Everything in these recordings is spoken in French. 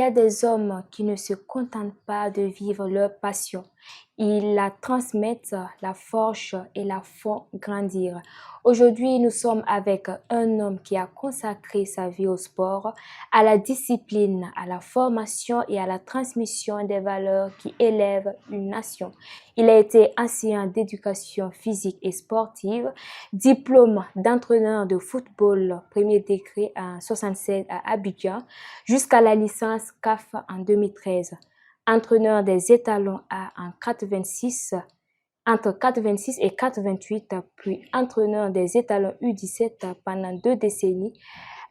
a des hommes qui ne se contentent pas de vivre leur passion. Ils la transmettent, la forgent et la font grandir. Aujourd'hui, nous sommes avec un homme qui a consacré sa vie au sport, à la discipline, à la formation et à la transmission des valeurs qui élèvent une nation. Il a été enseignant d'éducation physique et sportive, diplôme d'entraîneur de football, premier degré en 1976 à Abidjan, jusqu'à la licence CAF en 2013. Entraîneur des étalons A en 86, entre 86 et 88, puis entraîneur des étalons U17 pendant 2 décennies.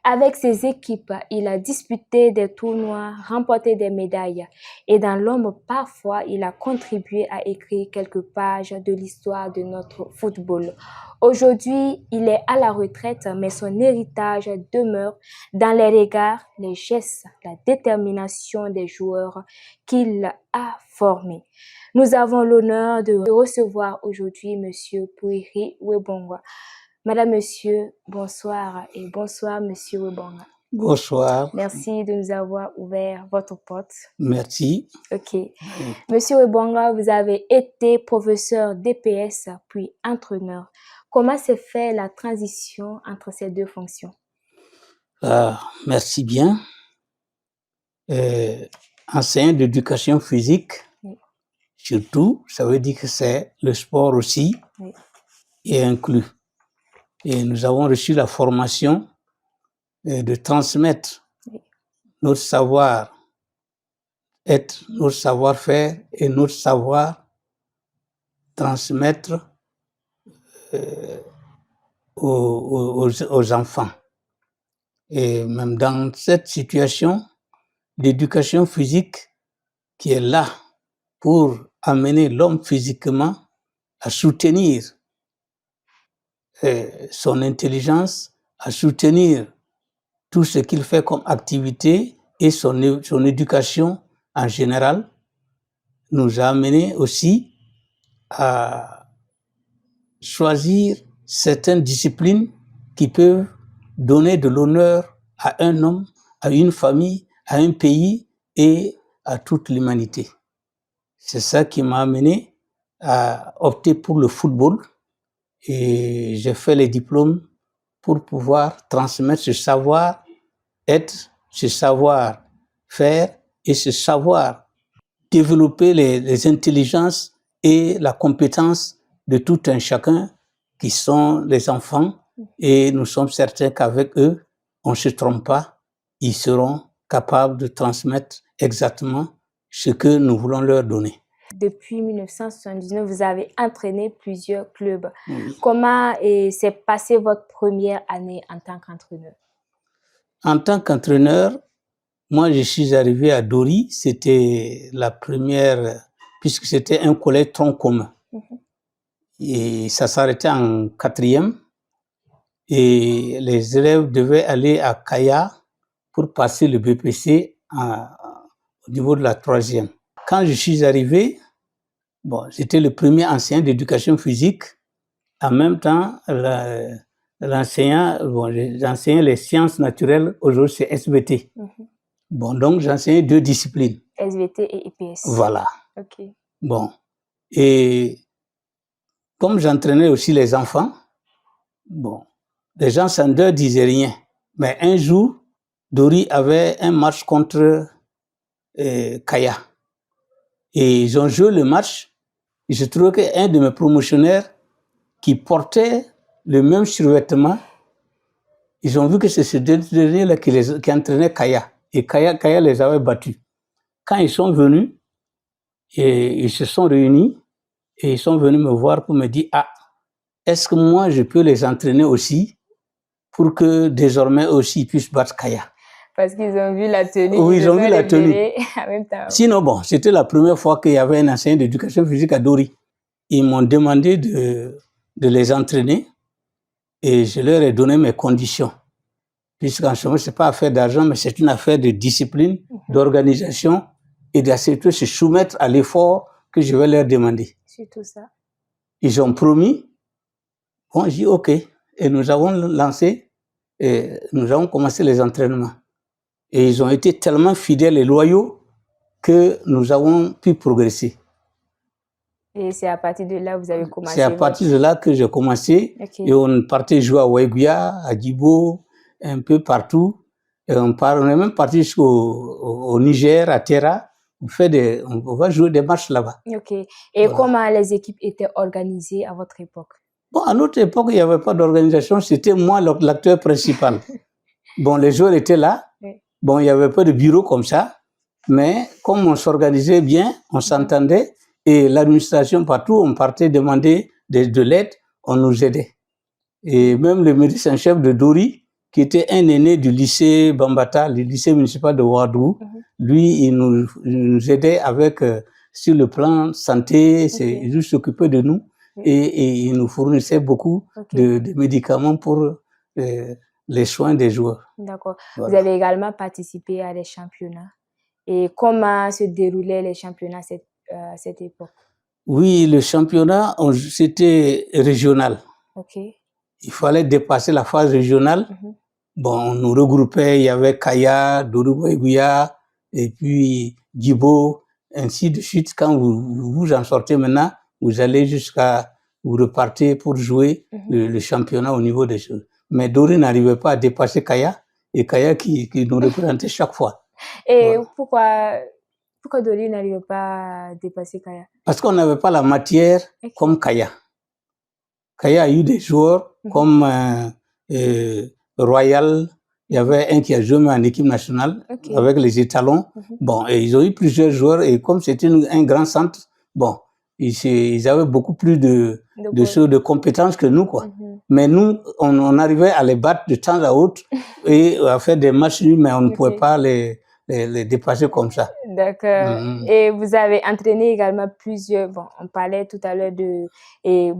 Avec ses équipes, il a disputé des tournois, remporté des médailles et dans l'ombre, parfois, il a contribué à écrire quelques pages de l'histoire de notre football. Aujourd'hui, il est à la retraite, mais son héritage demeure dans les regards, les gestes, la détermination des joueurs qu'il a formés. Nous avons l'honneur de recevoir aujourd'hui Monsieur Pouiri Webonga. Madame, Monsieur, bonsoir et bonsoir Monsieur Webonga. Bonsoir. Merci de nous avoir ouvert votre porte. Merci. Ok. Monsieur Webonga, vous avez été professeur DPS puis entraîneur. Comment s'est fait la transition entre ces deux fonctions? Merci bien. Enseignant d'éducation physique, Oui. surtout, ça veut dire que c'est le sport aussi, Oui. est inclus. Et nous avons reçu la formation de transmettre Oui. notre savoir-être, notre savoir-faire et notre savoir transmettre aux enfants. Et même dans cette situation, l'éducation physique qui est là pour amener l'homme physiquement à soutenir son intelligence, à soutenir tout ce qu'il fait comme activité et son éducation en général, nous a amené aussi à choisir certaines disciplines qui peuvent donner de l'honneur à un homme, à une famille, à un pays et à toute l'humanité. C'est ça qui m'a amené à opter pour le football et j'ai fait les diplômes pour pouvoir transmettre ce savoir-être, ce savoir-faire et ce savoir développer les intelligences et la compétence de tout un chacun qui sont les enfants et nous sommes certains qu'avec eux, on ne se trompe pas, ils seront capables de transmettre exactement ce que nous voulons leur donner. Depuis 1979, vous avez entraîné plusieurs clubs. Oui. Comment s'est passée votre première année en tant qu'entraîneur? En tant qu'entraîneur, moi je suis arrivé à Dori, c'était la première, puisque c'était un collège tronc commun. Et ça s'arrêtait en 4e et les élèves devaient aller à Kaya pour passer le BPC au niveau de la 3e. Quand je suis arrivé, j'étais le premier enseignant d'éducation physique. En même temps, j'enseignais les sciences naturelles, aujourd'hui c'est SVT. Donc j'enseignais 2 disciplines. SVT et IPS. Voilà. Ok. Et comme j'entraînais aussi les enfants, les gens sans ne disaient rien. Mais un jour, Dori avait un match contre Kaya. Et ils ont joué le match. Et je trouvais qu'un de mes promotionnaires qui portait le même survêtement, ils ont vu que c'est ce dernier-là qui entraînait Kaya. Et Kaya les avait battus. Quand ils sont venus, et ils se sont réunis, et ils sont venus me voir pour me dire, est-ce que moi je peux les entraîner aussi pour que désormais aussi ils puissent battre Kaya? Parce qu'ils ont vu la tenue. Oui, ils ont vu la tenue. En même temps. Sinon, c'était la première fois qu'il y avait un enseignant d'éducation physique à Dori. Ils m'ont demandé de les entraîner et je leur ai donné mes conditions. Puisqu'en ce moment, ce n'est pas affaire d'argent, mais c'est une affaire de discipline, d'organisation et d'essayer de se soumettre à l'effort que je vais leur demander. C'est tout ça. Ils ont promis. J'ai dit OK. Et nous avons lancé, et nous avons commencé les entraînements. Et ils ont été tellement fidèles et loyaux que nous avons pu progresser. Et c'est à partir de là que vous avez commencé. C'est à partir de là que j'ai commencé. Okay. Et on partait jouer à Waiguya, à Djibo, un peu partout. Et on est même parti jusqu'au Niger, à Terra. On va jouer des matchs là-bas. Ok. Et comment les équipes étaient organisées à votre époque? Bon, à notre époque, il n'y avait pas d'organisation. C'était moi l'acteur principal. Bon, les joueurs étaient là. Oui. Bon, il n'y avait pas de bureau comme ça. Mais comme on s'organisait bien, on s'entendait. Et l'administration, partout, on partait demander de l'aide, on nous aidait. Et même le médecin-chef de Dori, qui était un aîné du lycée Bambata, le lycée municipal de Ouadou, lui, il nous aidait avec, sur le plan santé, il s'occupait de nous et il nous fournissait beaucoup de médicaments pour les soins des joueurs. D'accord. Voilà. Vous avez également participé à des championnats. Et comment se déroulaient les championnats à cette époque? Oui, le championnat, c'était régional. Ok. Il fallait dépasser la phase régionale. Bon, on nous regroupait, il y avait Kaya, Dodoboïgouya, et puis Djibo, ainsi de suite. Quand vous en sortez maintenant, vous allez vous repartez pour jouer le championnat au niveau des choses. Mais Dori n'arrivait pas à dépasser Kaya, et Kaya qui nous représentait chaque fois. Et voilà. Pourquoi Dori n'arrivait pas à dépasser Kaya? Parce qu'on n'avait pas la matière comme Kaya. Kaya a eu des joueurs comme Royal. Il y avait un qui a joué en équipe nationale avec les étalons. Bon, et ils ont eu plusieurs joueurs et comme c'était un grand centre, bon, ils avaient beaucoup plus de compétences que nous, quoi. Mais nous, on arrivait à les battre de temps à autre et à faire des matchs nuls, mais on ne pouvait pas les dépasser comme ça. D'accord. Et vous avez entraîné également plusieurs, bon, on parlait tout à l'heure de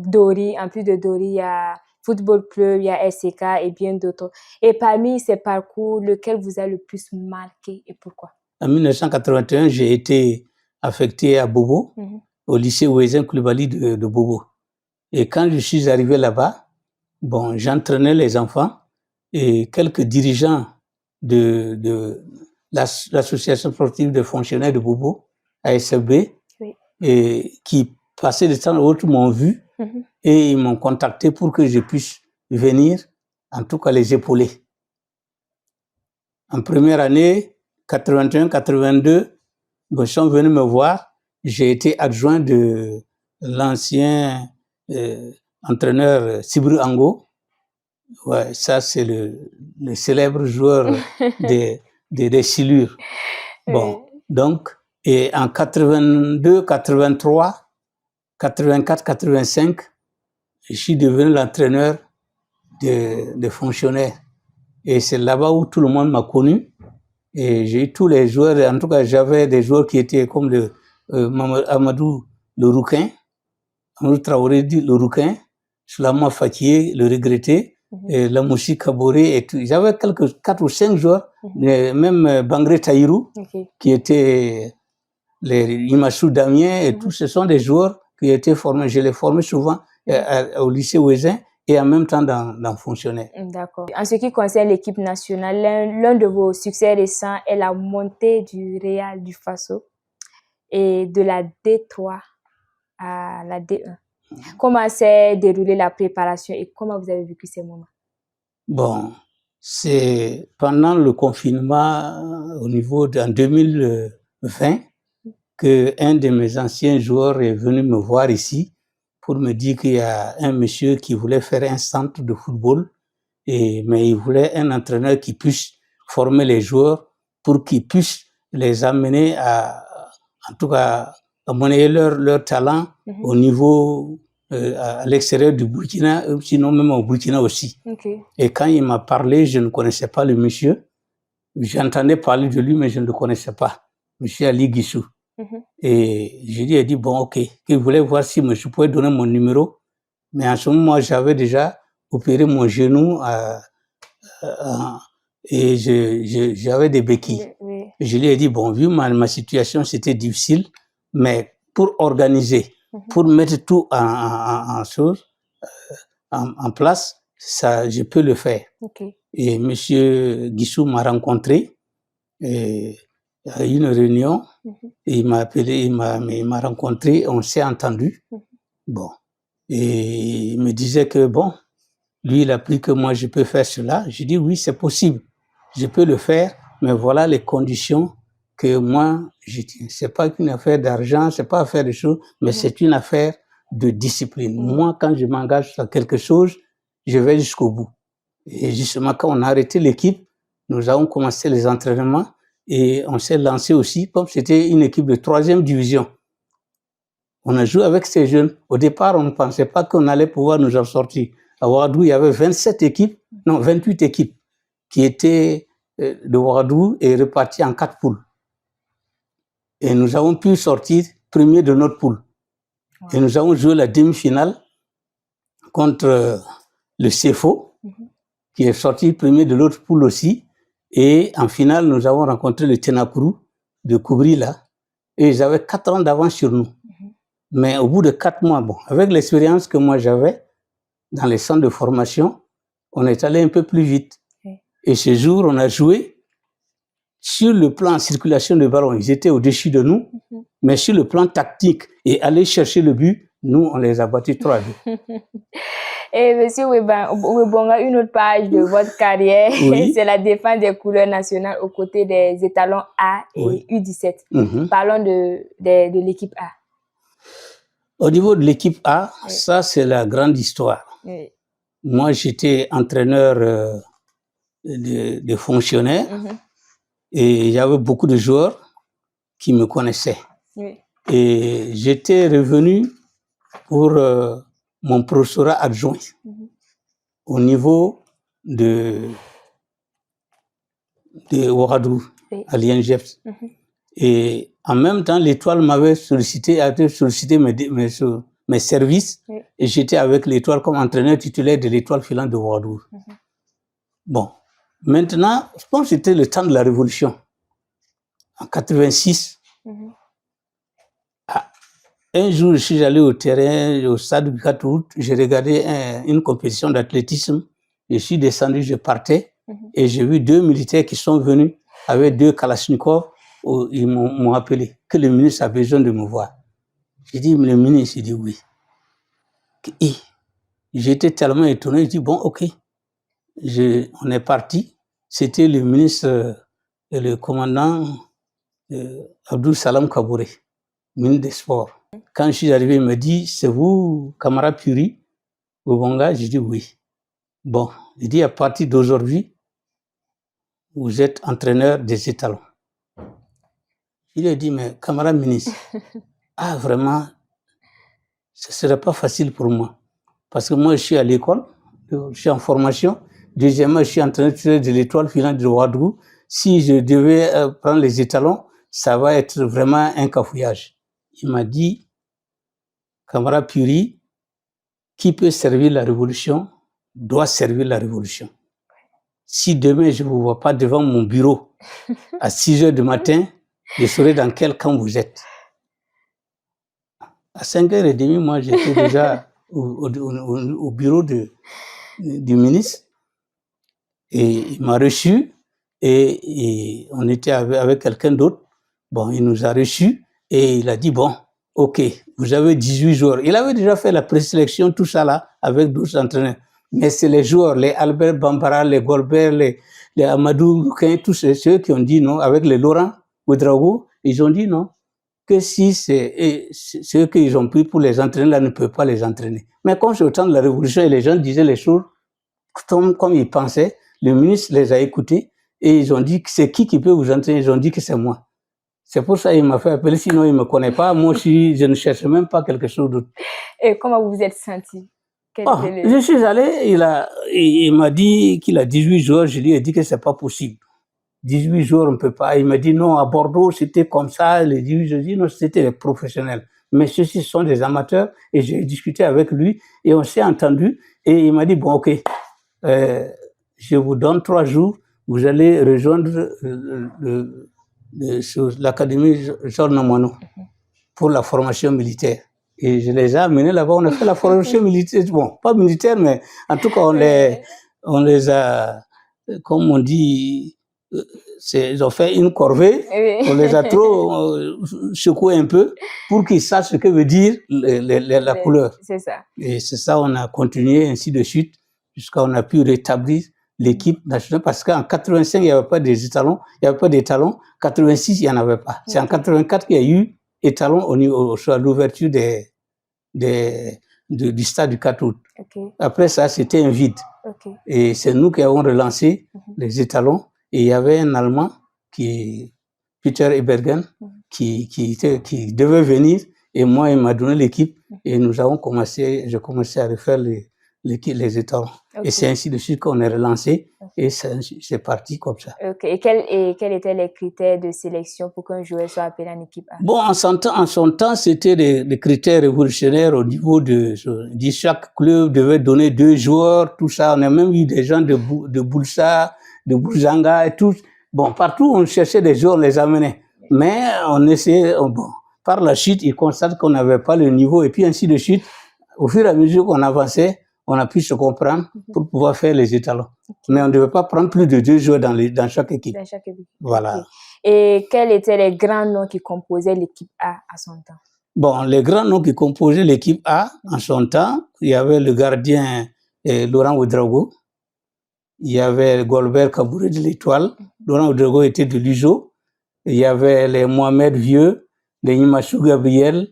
Dori, en plus de Dori, il y a Football Club, il y a SCK et bien d'autres. Et parmi ces parcours, lequel vous a le plus marqué et pourquoi? En 1981, j'ai été affecté à Bobo, au lycée Ouézin Koulibaly de Bobo. Et quand je suis arrivé là-bas, bon, j'entraînais les enfants et quelques dirigeants de l'association sportive de fonctionnaires de Bobo, ASFB, et qui passaient de temps à autre m'ont vu et ils m'ont contacté pour que je puisse venir, en tout cas les épauler. En première année, 81-82, ils sont venus me voir. J'ai été adjoint de l'ancien entraîneur Sibru Ango. Ouais, ça c'est le célèbre joueur des silures. Bon, donc, et en 82, 83, 84, 85, je suis devenu l'entraîneur des fonctionnaires. Et c'est là-bas où tout le monde m'a connu. Et j'ai eu tous les joueurs, en tout cas, j'avais des joueurs qui étaient comme Amadou le Rouquin, Amadou Traoré le Rouquin, Sulama Fakié le regretté, et Lamouchi Kaboré et tout. J'avais 4 ou 5 joueurs, même Bangré Taïrou, qui étaient les Imassou Damien, et tout. Ce sont des joueurs qui étaient formés. Je les formais souvent au lycée Ouézin et en même temps dans fonctionnaire. D'accord. En ce qui concerne l'équipe nationale, l'un de vos succès récents est la montée du Real du Faso et de la D3 à la D1. Comment s'est déroulée la préparation et comment vous avez vécu ces moments? Bon, c'est pendant le confinement au niveau en 2020 que un de mes anciens joueurs est venu me voir ici pour me dire qu'il y a un monsieur qui voulait faire un centre de football, mais il voulait un entraîneur qui puisse former les joueurs pour qu'ils puissent les amener en tout cas, à monnayer leur talent au niveau, à l'extérieur du Burkina, sinon même au Burkina aussi. Et quand il m'a parlé, je ne connaissais pas le monsieur. J'entendais parler de lui, mais je ne le connaissais pas. Monsieur Ali Guissou. Et je lui ai dit, bon, ok, qu'il voulait voir si je pouvais donner mon numéro. Mais en ce moment, j'avais déjà opéré mon genou et j'avais des béquilles. Et je lui ai dit, bon, vu ma situation, c'était difficile, mais pour organiser, pour mettre tout en place, ça, je peux le faire. Et monsieur Guissou m'a rencontré Et à une réunion, il m'a appelé, il m'a rencontré, on s'est entendu. Bon. Et il me disait que bon, lui, il a pris que moi, je peux faire cela. J'ai dit oui, c'est possible. Je peux le faire, mais voilà les conditions que moi, je tiens. C'est pas qu'une affaire d'argent, c'est pas affaire de choses, mais c'est une affaire de discipline. Moi, quand je m'engage sur quelque chose, je vais jusqu'au bout. Et justement, quand on a arrêté l'équipe, nous avons commencé les entraînements et on s'est lancé aussi, comme c'était une équipe de 3e division. On a joué avec ces jeunes. Au départ, on ne pensait pas qu'on allait pouvoir nous en sortir. À Ouagadougou, il y avait 28 équipes qui étaient de Ouagadougou et reparties en 4 poules. Et nous avons pu sortir premier de notre poule. Wow. Et nous avons joué la demi-finale contre le CFO, qui est sorti premier de l'autre poule aussi. Et en finale, nous avons rencontré le Tenakuru de Koubrila. Et ils avaient 4 ans d'avance sur nous. Mais au bout de 4 mois, bon, avec l'expérience que moi j'avais dans les centres de formation, on est allé un peu plus vite. Et ce jour, on a joué. Sur le plan circulation de ballon, ils étaient au-dessus de nous. Mais sur le plan tactique et aller chercher le but, nous, on les a battus 3-2. Et monsieur Webonga, une autre page de votre carrière, c'est la défense des couleurs nationales aux côtés des étalons A et U17. Parlons de l'équipe A. Au niveau de l'équipe A, ça c'est la grande histoire. Moi, j'étais entraîneur de fonctionnaires et il y avait beaucoup de joueurs qui me connaissaient. Et j'étais revenu pour mon professorat adjoint au niveau de Ouagadougou, à l'INGEPS. Et en même temps, l'Étoile m'avait sollicité mes services et j'étais avec l'Étoile comme entraîneur titulaire de l'Étoile filante de Ouagadougou. Bon, maintenant, je pense que c'était le temps de la Révolution. En 86, un jour, je suis allé au terrain, au stade du 4 août, j'ai regardé une compétition d'athlétisme, je suis descendu, je partais et j'ai vu 2 militaires qui sont venus avec 2 kalachnikovs. Ils m'ont appelé, que le ministre a besoin de me voir. J'ai dit, le ministre, il dit oui. Et j'étais tellement étonné, j'ai dit, bon, ok. On est parti. C'était le ministre, le commandant Abdou Salam Kabouré, ministre des Sports. Quand je suis arrivé, il me dit, c'est vous, camarade Puri, Webonga? J'ai dit oui. Bon, il dit, à partir d'aujourd'hui, vous êtes entraîneur des étalons. Il a dit, mais camarade ministre, vraiment, ce ne serait pas facile pour moi. Parce que moi, je suis à l'école, je suis en formation. Deuxièmement, je suis entraîneur de l'Étoile filante de Ouagadougou. Si je devais prendre les étalons, ça va être vraiment un cafouillage. Il m'a dit, camarade Puri, qui peut servir la révolution, doit servir la révolution. Si demain, je ne vous vois pas devant mon bureau à 6 heures du matin, je saurai dans quel camp vous êtes. À 5h30, moi, j'étais déjà au bureau du ministre et il m'a reçu et on était avec quelqu'un d'autre. Bon, il nous a reçus et il a dit, bon, ok, vous avez 18 joueurs. Il avait déjà fait la présélection, tout ça là, avec 12 entraîneurs. Mais c'est les joueurs, les Albert Bambara, les Golbert, les Amadou Lukin, tous ceux qui ont dit non, avec les Laurent Ouedraogo, ils ont dit non, que si c'est ceux qu'ils ont pris pour les entraîner, là, ne peuvent pas les entraîner. Mais comme c'est au temps de la Révolution et les gens disaient les choses comme ils pensaient, le ministre les a écoutés et ils ont dit que c'est qui peut vous entraîner, ils ont dit que c'est moi. C'est pour ça qu'il m'a fait appeler, sinon il ne me connaît pas. Moi aussi, je ne cherche même pas quelque chose d'autre. Et comment vous vous êtes senti? Je suis allé, il m'a dit qu'il a 18 joueurs, je lui ai dit que ce n'est pas possible. 18 jours, on ne peut pas. Il m'a dit non, à Bordeaux, c'était comme ça. Les 18 jours, je dis non, c'était les professionnels. Mais ceux-ci sont des amateurs et j'ai discuté avec lui et on s'est entendu et il m'a dit bon, ok, je vous donne 3 jours, vous allez rejoindre l'académie Georges Namono pour la formation militaire. Et je les ai amenés là-bas, on a fait la formation militaire, bon, pas militaire, mais en tout cas, on les a, comme on dit, ils ont fait une corvée, Oui. on les a trop secoués un peu pour qu'ils sachent ce que veut dire la couleur. C'est ça. Et c'est ça, on a continué ainsi de suite jusqu'à on a pu rétablir l'équipe nationale parce qu'en 85, il n'y avait pas d'étalons, il n'y avait pas d'étalons. 86, il n'y en avait pas. C'est en 84 qu'il y a eu étalons au niveau, à l'ouverture du stade du 4 août. Okay. Après ça, c'était un vide. Okay. Et c'est nous qui avons relancé les étalons. Et il y avait un Allemand, Peter Ebergen, qui devait venir. Et moi, il m'a donné l'équipe. Et j'ai commencé à refaire les étalons. Okay. Et c'est ainsi de suite qu'on est relancé. Okay. Et c'est parti comme ça. Okay. Et quels étaient les critères de sélection pour qu'un joueur soit appelé en équipe A? Bon, en son temps, c'était des critères révolutionnaires au niveau de chaque club devait donner 2 joueurs, tout ça. On a même eu des gens de Boulsa, de Bouzanga et tout. Bon, partout, on cherchait des joueurs, on les amenait. Mais on essayait, bon, par la suite, ils constatent qu'on n'avait pas le niveau et puis ainsi de suite. Au fur et à mesure qu'on avançait, on a pu se comprendre pour pouvoir faire les étalons. Okay. Mais on ne devait pas prendre plus de 2 joueurs dans chaque équipe. Dans chaque équipe. Voilà. Okay. Et quels étaient les grands noms qui composaient l'équipe A à son temps? Bon, les grands noms qui composaient l'équipe A en son temps, il y avait le gardien Laurent Ouedraogo, il y avait Golbert Kabouré de l'Étoile, Laurent Ouedraogo était de l'UJO, il y avait les Mohamed Vieux, les Imachou Gabriel,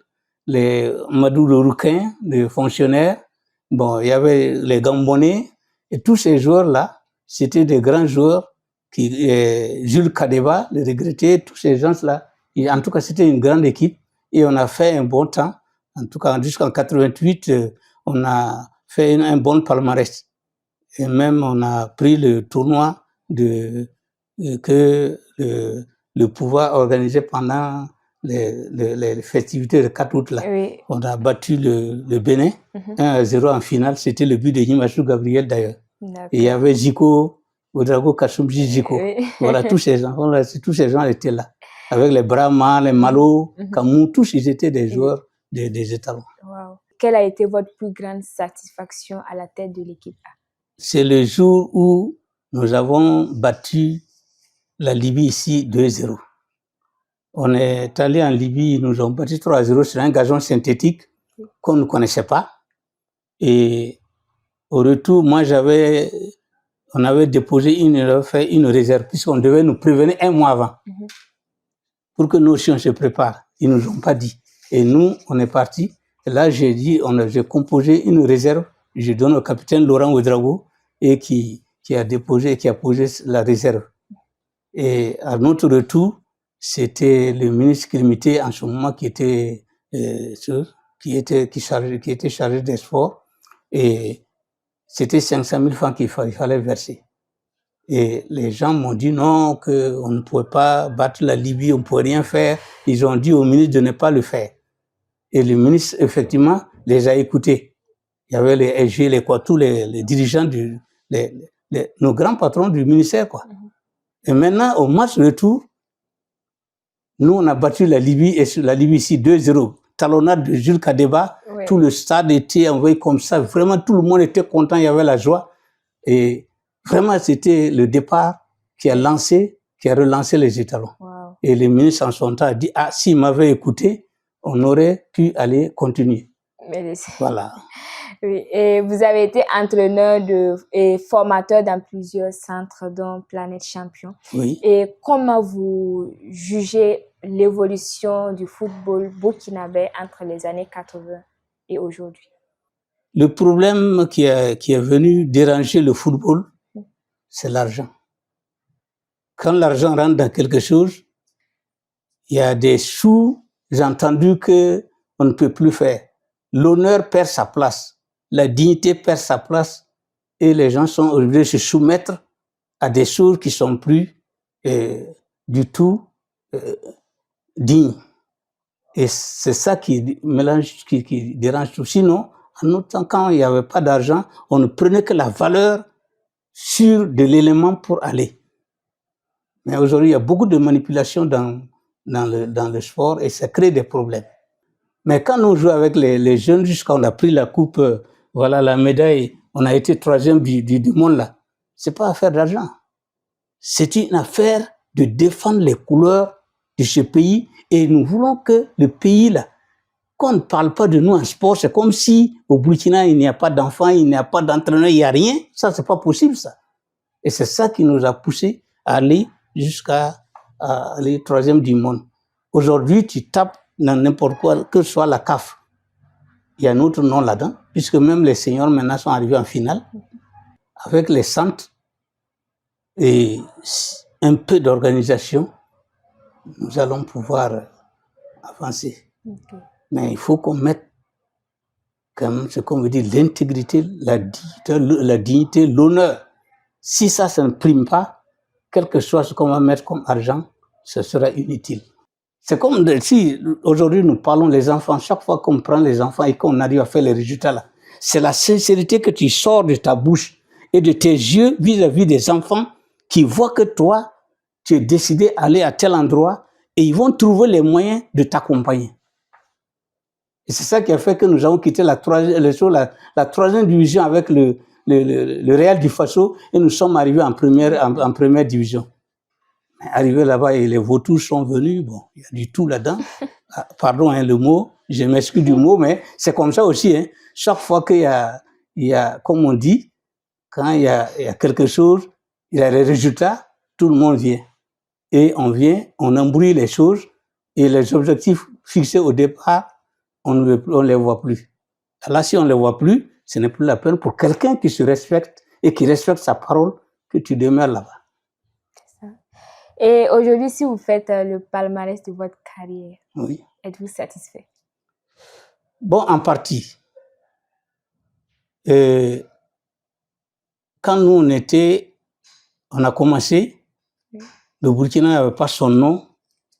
les Madou Rouquin, les fonctionnaires, bon, il y avait les Gambonais, et tous ces joueurs-là, c'était des grands joueurs, Jules Kadeba, le regretté, tous ces gens-là. En tout cas, c'était une grande équipe et on a fait un bon temps. En tout cas, jusqu'en 88, on a fait un bon palmarès. Et même, on a pris le tournoi que le pouvoir organisait pendant les festivités de 4 août. Là. Oui. On a battu le Bénin 1-0 en finale. C'était le but de Nimachou Gabriel d'ailleurs. Et il y avait Zico, Ouedraogo Kassoumji Zico. Oui. Voilà, tous ces gens étaient là. Avec les Brahma, les Malo, Kamou, tous ils étaient des joueurs des étalons. Wow. Quelle a été votre plus grande satisfaction à la tête de l'équipe A? C'est le jour où nous avons battu la Libye ici 2-0. On est allé en Libye, ils nous ont battu 3-0 sur un gazon synthétique qu'on ne connaissait pas. Et au retour, on avait déposé une réserve, puisqu'on devait nous prévenir 1 mois avant, pour que nous aussi on se prépare. Ils ne nous ont pas dit. Et nous, on est partis. Et là, j'ai composé une réserve. Je donne au capitaine Laurent Ouedraogo et qui a posé la réserve. Et à notre retour, c'était le ministre Kilimité en ce moment qui était chargé des sports. Et c'était 500 000 francs qu'il fallait verser. Et les gens m'ont dit non, qu'on ne pouvait pas battre la Libye, on ne pouvait rien faire. Ils ont dit au ministre de ne pas le faire. Et le ministre, effectivement, les a écoutés. Il y avait les SG, tous les dirigeants, nos grands patrons du ministère, quoi. Et maintenant, au match retour, nous, on a battu la Libye, et sur la Libye ici, 2-0. Talonnade de Jules Kadeba, tout le stade était envoyé comme ça. Vraiment, tout le monde était content, il y avait la joie. Et vraiment, c'était le départ qui a relancé les étalons. Wow. Et le ministre, en son temps, a dit, s'il m'avait écouté, on aurait pu aller continuer. Voilà. Oui. Et vous avez été entraîneur et formateur dans plusieurs centres, dont Planète Champion. Oui. Et comment vous jugez l'évolution du football burkinabé entre les années 80 et aujourd'hui? Le problème qui est venu déranger le football, c'est l'argent. Quand l'argent rentre dans quelque chose, il y a des sous-entendus qu'on ne peut plus faire. L'honneur perd sa place, la dignité perd sa place et les gens sont obligés de se soumettre à des choses qui sont plus du tout dignes. Et c'est ça qui mélange, qui dérange tout. Sinon, en notre temps, quand il n'y avait pas d'argent, on ne prenait que la valeur sûre de l'élément pour aller. Mais aujourd'hui, il y a beaucoup de manipulation dans le sport et ça crée des problèmes. Mais quand nous jouons avec les jeunes, jusqu'à on a pris la coupe, voilà la médaille, on a été 3e du monde là. C'est pas affaire d'argent. c'est une affaire de défendre les couleurs de ce pays et nous voulons que le pays là, qu'on ne parle pas de nous en sport, c'est comme si au Burkina il n'y a pas d'enfants, il n'y a pas d'entraîneurs, il n'y a rien. Ça, c'est pas possible ça. Et c'est ça qui nous a poussé à aller jusqu'à aller 3e du monde. Aujourd'hui, tu tapes dans n'importe quoi, que ce soit la CAF. Il y a un autre nom là-dedans, puisque même les seniors maintenant sont arrivés en finale. Avec les centres et un peu d'organisation, nous allons pouvoir avancer. Okay. Mais il faut qu'on mette, comme ce qu'on veut dire, l'intégrité, la dignité, l'honneur. Si ça ne prime pas, quel que soit ce qu'on va mettre comme argent, ce sera inutile. C'est comme si aujourd'hui nous parlons des enfants, chaque fois qu'on prend les enfants et qu'on arrive à faire les résultats là, c'est la sincérité que tu sors de ta bouche et de tes yeux vis-à-vis des enfants qui voient que toi, tu es décidé à aller à tel endroit et ils vont trouver les moyens de t'accompagner. Et c'est ça qui a fait que nous avons quitté la 3e division avec le Real du Faso et nous sommes arrivés en première division. Arrivés là-bas et les vautours sont venus, bon, il y a du tout là-dedans. Pardon le mot, je m'excuse du mot, mais c'est comme ça aussi. Hein. Chaque fois qu'il y a, comme on dit, quand il y a quelque chose, il y a les résultats, tout le monde vient. Et on vient, on embrouille les choses et les objectifs fixés au départ, on ne les voit plus. Là, si on ne les voit plus, ce n'est plus la peine pour quelqu'un qui se respecte et qui respecte sa parole que tu demeures là-bas. Et aujourd'hui, si vous faites le palmarès de votre carrière, oui. Êtes-vous satisfait? Bon, en partie. Quand nous on a commencé, oui. Le Burkina n'avait pas son nom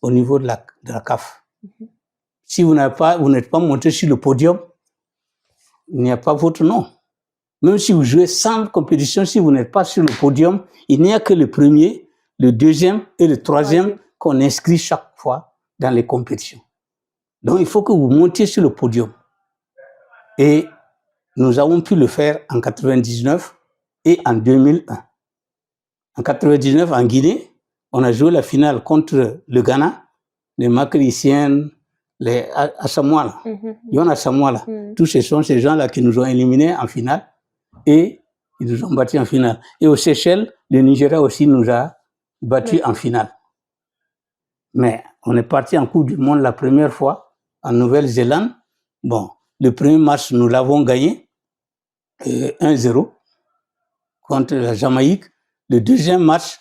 au niveau de la CAF. Mm-hmm. Si vous n'êtes pas monté sur le podium, il n'y a pas votre nom. Même si vous jouez sans compétition, si vous n'êtes pas sur le podium, il n'y a que le premier, le deuxième et le troisième qu'on inscrit chaque fois dans les compétitions. Donc, il faut que vous montiez sur le podium. Et nous avons pu le faire en 99 et en 2001. En 99, en Guinée, on a joué la finale contre le Ghana, les Makriciens, les Assamois, Yon Assamois, tous ces sont ces gens-là qui nous ont éliminés en finale et ils nous ont battus en finale. Et aux Seychelles, le Nigeria aussi nous a battus en finale. Mais on est parti en Coupe du Monde la première fois en Nouvelle-Zélande. Bon, le premier match, nous l'avons gagné 1-0 contre la Jamaïque. Le deuxième match,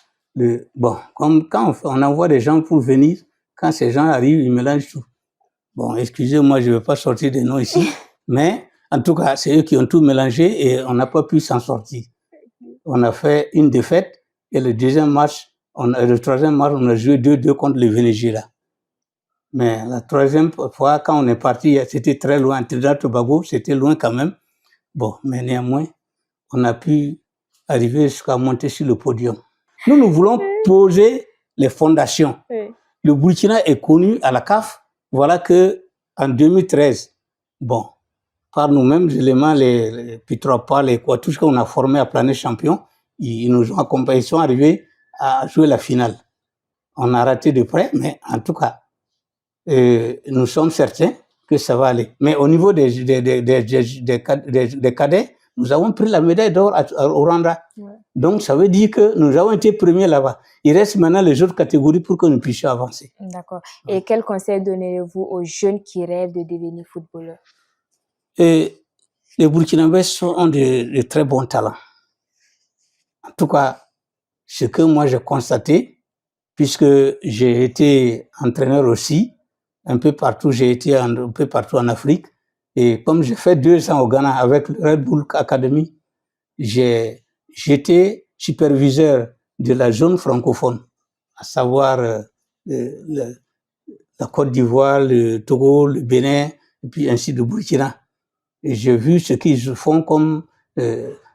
comme quand on envoie des gens pour venir, quand ces gens arrivent, ils mélangent tout. Bon, excusez-moi, je ne vais pas sortir des noms ici, mais en tout cas, c'est eux qui ont tout mélangé et on n'a pas pu s'en sortir. On a fait une défaite et le troisième match, on a joué 2-2 contre le Venezuela. Mais la troisième fois, quand on est parti, c'était très loin. Trinidad et Tobago, c'était loin quand même. Bon, mais néanmoins, on a pu arriver jusqu'à monter sur le podium. Nous voulons poser les fondations. Oui. Le Burkina est connu à la CAF. Voilà que en 2013, bon, par nous-mêmes, éléments, les Pitropa, les quoi, tout ce qu'on a formé à Planète Champion, ils nous ont accompagnés, ils sont arrivés à jouer la finale. On a raté de près, mais en tout cas, nous sommes certains que ça va aller. Mais au niveau des cadets, nous avons pris la médaille d'or au Rwanda. Ouais. Donc, ça veut dire que nous avons été premiers là-bas. Il reste maintenant les autres catégories pour que nous puissions avancer. D'accord. Et quel conseil donnez-vous aux jeunes qui rêvent de devenir footballeurs? Les Burkinabés ont de très bons talents. En tout cas, ce que moi j'ai constaté, puisque j'ai été entraîneur aussi, un peu partout, j'ai été un peu partout en Afrique. Et comme j'ai fait 2 ans au Ghana avec le Red Bull Academy, j'étais superviseur de la zone francophone, à savoir la Côte d'Ivoire, le Togo, le Bénin, et puis ainsi le Burkina. Et j'ai vu ce qu'ils font comme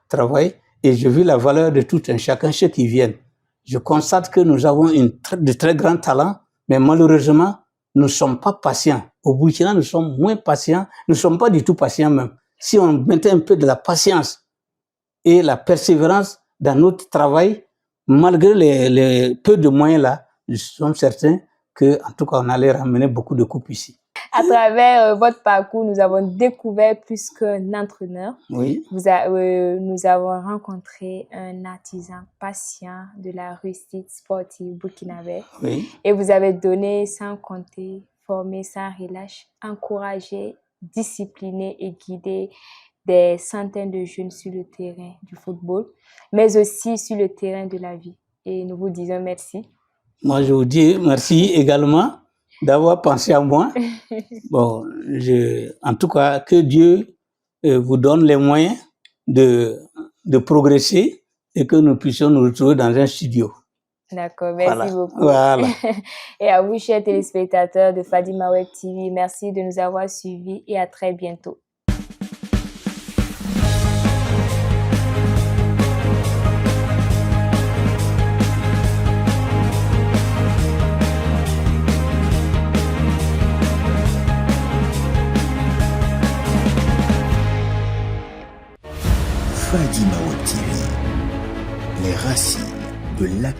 travail, et j'ai vu la valeur de tout un chacun, ceux qui viennent. Je constate que nous avons de très grands talents, mais malheureusement, nous ne sommes pas patients. Au Burkina, nous sommes moins patients. Nous ne sommes pas du tout patients même. Si on mettait un peu de la patience et la persévérance dans notre travail, malgré les peu de moyens là, nous sommes certains que, en tout cas, on allait ramener beaucoup de coupes ici. À travers votre parcours, nous avons découvert plus qu'un entraîneur. Oui, Nous avons rencontré un artisan patient de la réussite sportive burkinabé. oui, Et vous avez donné sans compter, formé sans relâche, encouragé, discipliné et guidé des centaines de jeunes sur le terrain du football, mais aussi sur le terrain de la vie. Et nous vous disons merci. moi je vous dis merci également d'avoir pensé à moi. Bon, en tout cas, que Dieu vous donne les moyens de progresser et que nous puissions nous retrouver dans un studio. D'accord, merci beaucoup. Voilà. Et à vous, chers téléspectateurs de Fadima Web TV, merci de nous avoir suivis et à très bientôt. Fadima Web TV, les racines de la